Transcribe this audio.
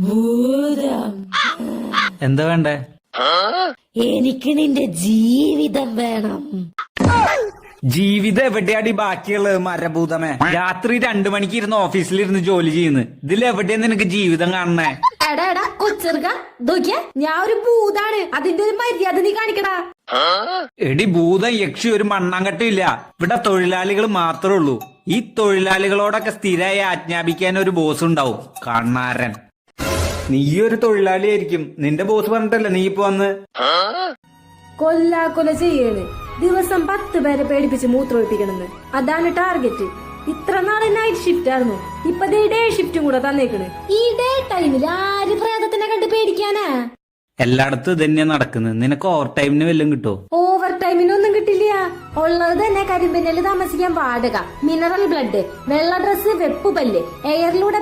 ഭൂതം. എന്താ വേണ്ടേ? എനിക്ക് നിന്റെ ജീവിതം വേണം. ജീവിതം എവിടെയാടി ബാക്കിയുള്ളത് മരഭൂതമേ? രാത്രി 2 മണിക്ക് ഇരുന്ന് ഓഫീസിലിരുന്ന് ജോലി ചെയ്യുന്നു. ഇതിലെവിടെയാ നിനക്ക് ജീവിതം കാണണേ? എടാ എടാ കൊച്ചെറുക്ക നോക്കിയ, ഞാൻ ഒരു ഭൂതാണ്, അതിന്റെ ഒരു മര്യാദ നീ കാണിക്കടാ. എടി ഭൂതം യക്ഷി ഒരു മണ്ണാങ്കട്ടില്ല. ഇവിടെ തൊഴിലാളികൾ മാത്രമേ ഉള്ളൂ. ഈ തൊഴിലാളികളോടൊക്കെ സ്ഥിരമായി ആജ്ഞാപിക്കാൻ ഒരു ബോസ് ഉണ്ടാവും, കണ്ണാരൻ. നീ ഒരു തൊഴിലാളിയായിരിക്കും. നിന്റെ ബോസ് പറഞ്ഞിട്ടല്ലേ നീ ഇപ്പൊ വന്ന്? കൊല്ലാക്കൊല ചെയ്യാണ്. ദിവസം 10 പേരെ പേടിപ്പിച്ച് മൂത്രമൊഴിപ്പിക്കണമെന്ന്, അതാണ് ടാർഗറ്റ്. ഇത്ര നാളെ നൈറ്റ് ഷിഫ്റ്റ് ആയിരുന്നു, ഇപ്പൊ ഡേ ഷിഫ്റ്റും കൂടെ തന്നേക്കണ്. ഈ ഡേ ടൈമിൽ ആര് പ്രേതത്തിനെ കണ്ട് പേടിക്കാനാ? എല്ലായിടത്തും ഇത് തന്നെയാ നടക്കുന്നത്. നിനക്ക് ഓവർ ടൈമിന് വല്ലതും കിട്ടോ? ഓവർ ടൈമിനൊന്നും കിട്ടില്ല. ഉള്ളത് തന്നെ കരിമ്പനല് താമസിക്കാൻ വാടക, മിനറൽ ബ്ലഡ്, വെള്ള ഡ്രസ്, വെപ്പുപല്ല്, എയറിലൂടെ